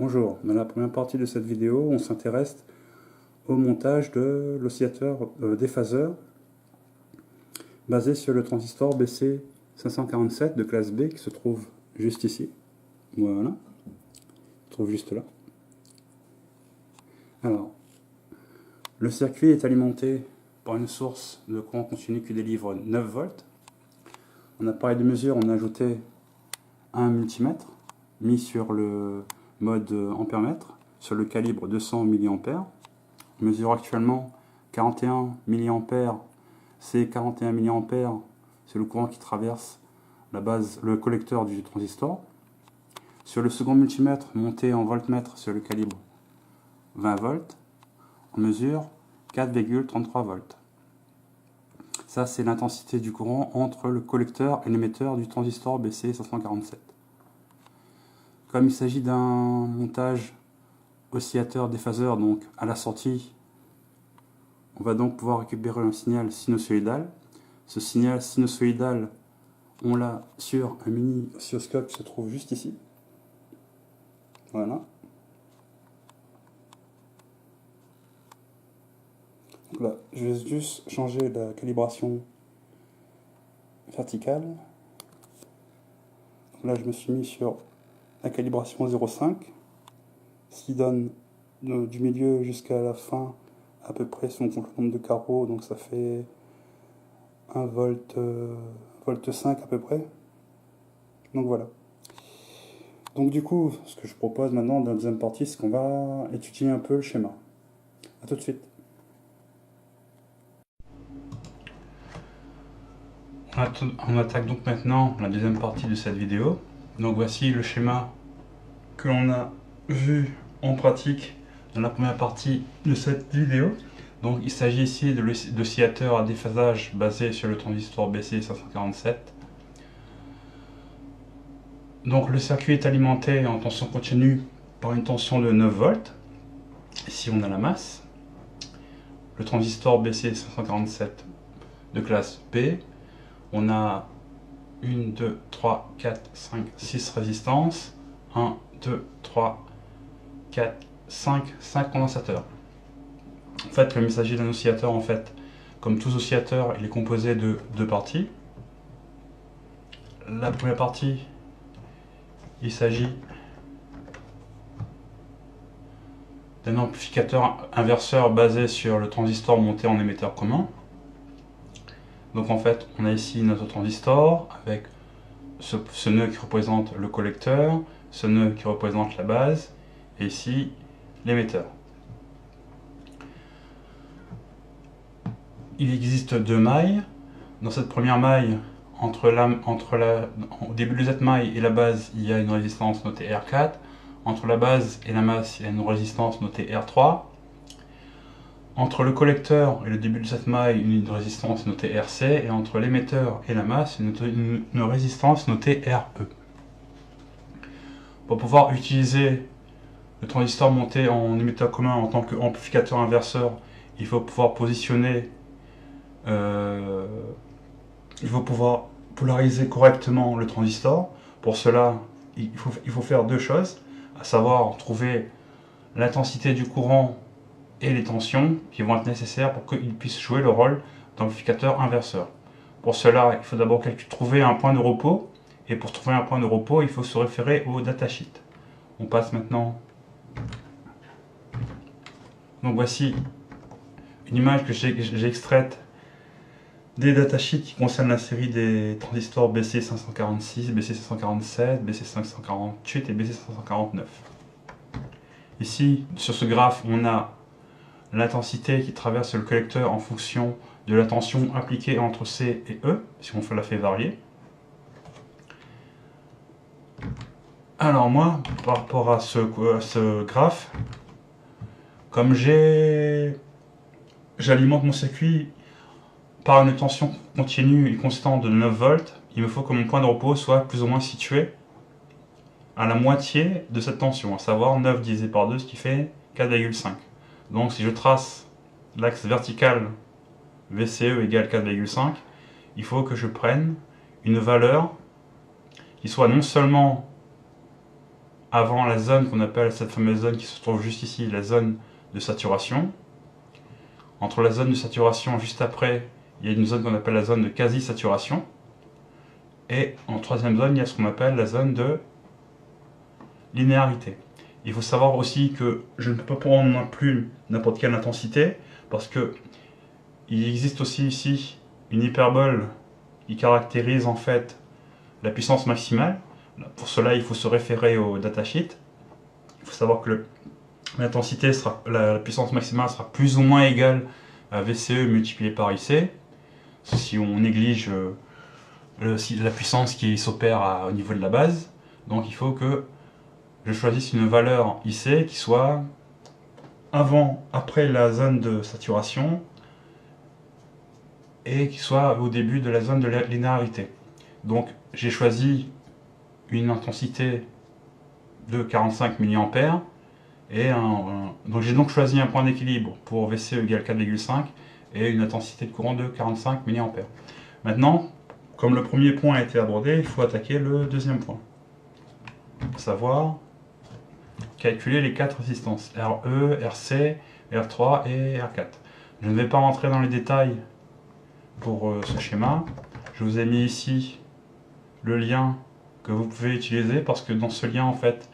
Bonjour, dans la première partie de cette vidéo, on s'intéresse au montage de l'oscillateur déphaseur basé sur le transistor BC547 de classe B qui se trouve juste ici. Voilà, il se trouve juste là. Alors, le circuit est alimenté par une source de courant continu qui délivre 9 volts. En appareil de mesure, on a ajouté un multimètre mis sur le mode ampère-mètre sur le calibre 200 mA. On mesure actuellement 41 mA, c'est 41 mA, c'est le courant qui traverse la base, le collecteur du transistor. Sur le second multimètre monté en voltmètre sur le calibre 20 volts, on mesure 4,33 volts. Ça, c'est l'intensité du courant entre le collecteur et l'émetteur du transistor BC547. Comme il s'agit d'un montage oscillateur déphaseur, donc à la sortie, on va donc pouvoir récupérer un signal sinusoïdal. Ce signal sinusoïdal, on l'a sur un mini oscilloscope qui se trouve juste ici. Voilà. Donc là, je vais juste changer la calibration verticale. Donc là, je me suis mis sur la calibration 0,5, ce qui donne du milieu jusqu'à la fin à peu près son nombre de carreaux, donc ça fait 1 volt, volt 5 à peu près. Donc voilà. Donc du coup, ce que je propose maintenant dans la deuxième partie, c'est qu'on va étudier un peu le schéma. A tout de suite. On attaque donc maintenant la deuxième partie de cette vidéo. Donc voici le schéma que l'on a vu en pratique dans la première partie de cette vidéo. Donc il s'agit ici de l'oscillateur à déphasage basé sur le transistor BC547. Donc le circuit est alimenté en tension continue par une tension de 9 volts. Ici on a la masse. Le transistor BC547 de classe B. On a 1, 2, 3, 4, 5, 6 résistances. 1, 2, 3, 4, 5 condensateurs. En fait, comme il s'agit d'un oscillateur, en fait, comme tous oscillateurs, il est composé de deux parties. La première partie, il s'agit d'un amplificateur inverseur basé sur le transistor monté en émetteur commun. Donc en fait, on a ici notre transistor avec ce nœud qui représente le collecteur, ce nœud qui représente la base, et ici l'émetteur. Il existe deux mailles. Dans cette première maille, au début de cette maille et la base, il y a une résistance notée R4. Entre la base et la masse, il y a une résistance notée R3. Entre le collecteur et le début de cette maille, une résistance notée RC. Et entre l'émetteur et la masse, une résistance notée RE. Pour pouvoir utiliser le transistor monté en émetteur commun en tant qu'amplificateur inverseur, il faut pouvoir positionner, il faut pouvoir polariser correctement le transistor. Pour cela, il faut faire deux choses, à savoir trouver l'intensité du courant et les tensions qui vont être nécessaires pour qu'il puisse jouer le rôle d'amplificateur inverseur. Pour cela, il faut d'abord trouver un point de repos, et pour trouver un point de repos, il faut se référer au datasheet. On passe maintenant. Donc voici une image que j'ai extraite des datasheets qui concernent la série des transistors BC546, BC547, BC548 et BC549. Ici, sur ce graphe, on a l'intensité qui traverse le collecteur en fonction de la tension appliquée entre C et E, si on la fait varier. Alors moi, par rapport à ce graphe, comme j'alimente mon circuit par une tension continue et constante de 9 volts, il me faut que mon point de repos soit plus ou moins situé à la moitié de cette tension, à savoir 9 divisé par 2, ce qui fait 4,5. Donc si je trace l'axe vertical VCE égale 4,5, il faut que je prenne une valeur qui soit non seulement avant la zone qu'on appelle, cette fameuse zone qui se trouve juste ici, la zone de saturation. Entre la zone de saturation juste après, il y a une zone qu'on appelle la zone de quasi-saturation. Et en troisième zone, il y a ce qu'on appelle la zone de linéarité. Il faut savoir aussi que je ne peux pas prendre non plus n'importe quelle intensité, parce que il existe aussi ici une hyperbole qui caractérise en fait la puissance maximale. Pour cela, il faut se référer au datasheet. Il faut savoir que l'intensité sera, la puissance maximale sera plus ou moins égale à VCE multiplié par IC. Si on néglige la puissance qui s'opère au niveau de la base. Donc il faut que je choisisse une valeur IC qui soit après la zone de saturation et qui soit au début de la zone de linéarité. Donc j'ai choisi une intensité de 45 mA et donc j'ai donc choisi un point d'équilibre pour VCE égale 4,5 et une intensité de courant de 45 mA. Maintenant, comme le premier point a été abordé, il faut attaquer le deuxième point, à savoir calculer les 4 résistances RE, RC, R3 et R4. Je ne vais pas rentrer dans les détails pour ce schéma. Je vous ai mis ici le lien que vous pouvez utiliser parce que dans ce lien en fait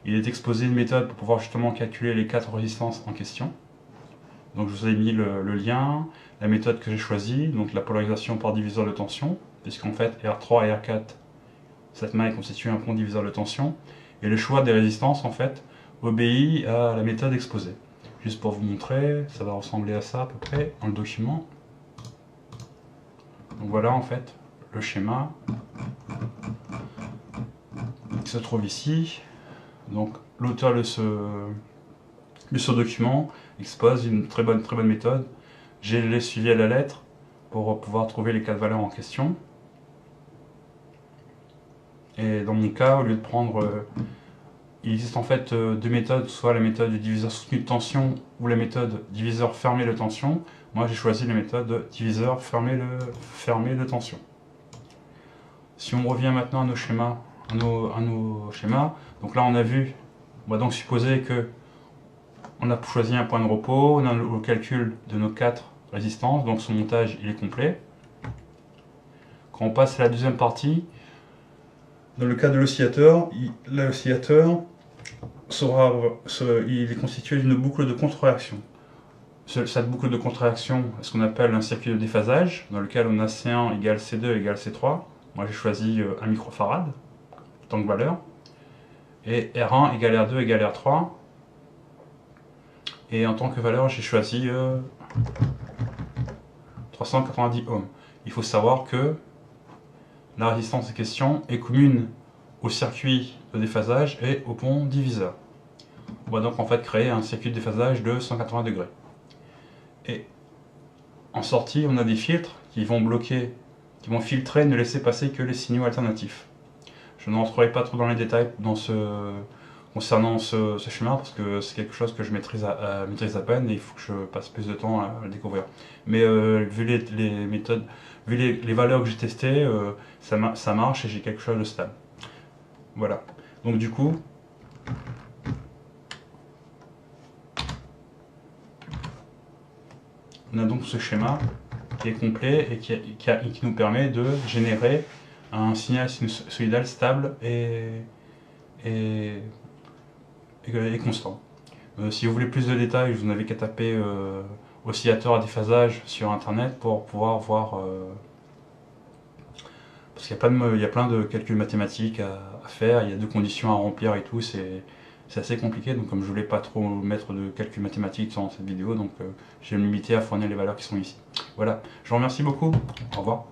il est exposé une méthode pour pouvoir justement calculer les 4 résistances en question. Donc je vous ai mis le lien, la méthode que j'ai choisie, donc la polarisation par diviseur de tension, puisqu'en fait R3 et R4, cette maille constitue un pont diviseur de tension, et le choix des résistances en fait obéit à la méthode exposée. Juste pour vous montrer, ça va ressembler à ça à peu près dans le document. Donc voilà en fait le schéma qui se trouve ici. Donc l'auteur de ce document expose une très bonne méthode. Je l'ai suivi à la lettre pour pouvoir trouver les 4 valeurs en question. Et dans mon cas, au lieu de prendre... il existe en fait 2 méthodes, soit la méthode du diviseur soutenu de tension ou la méthode diviseur fermé de tension. Moi j'ai choisi la méthode diviseur fermé de tension. Si on revient maintenant à nos schémas, donc là on a vu, on va donc supposer que on a choisi un point de repos, on a le calcul de nos 4 résistances, donc son montage il est complet. Quand on passe à la deuxième partie, dans le cas de l'oscillateur, l'oscillateur il est constitué d'une boucle de contre-réaction. Cette boucle de contre-réaction est ce qu'on appelle un circuit de déphasage, dans lequel on a C1 égale C2 égale C3. Moi j'ai choisi 1 microfarad, en tant que valeur. Et R1 égale R2 égale R3. Et en tant que valeur, j'ai choisi 390 ohms. Il faut savoir que la résistance en question est commune au circuit de déphasage et au pont diviseur. On va donc en fait créer un circuit de déphasage de 180 degrés. Et en sortie, on a des filtres qui vont bloquer, qui vont filtrer, ne laisser passer que les signaux alternatifs. Je ne rentrerai pas trop dans les détails concernant ce schéma parce que c'est quelque chose que je maîtrise à peine et il faut que je passe plus de temps à le découvrir. Mais vu les méthodes, vu les valeurs que j'ai testées, ça marche et j'ai quelque chose de stable. Voilà. Donc du coup, on a donc ce schéma qui est complet et qui nous permet de générer un signal sinusoïdal stable et constant. Si vous voulez plus de détails, vous n'avez qu'à taper oscillateur à déphasage sur internet pour pouvoir voir parce qu'il y a plein de calculs mathématiques à faire, il y a 2 conditions à remplir et tout, c'est assez compliqué, donc comme je voulais pas trop mettre de calculs mathématiques dans cette vidéo, donc je vais me limiter à fournir les valeurs qui sont ici. Voilà, je vous remercie beaucoup, au revoir.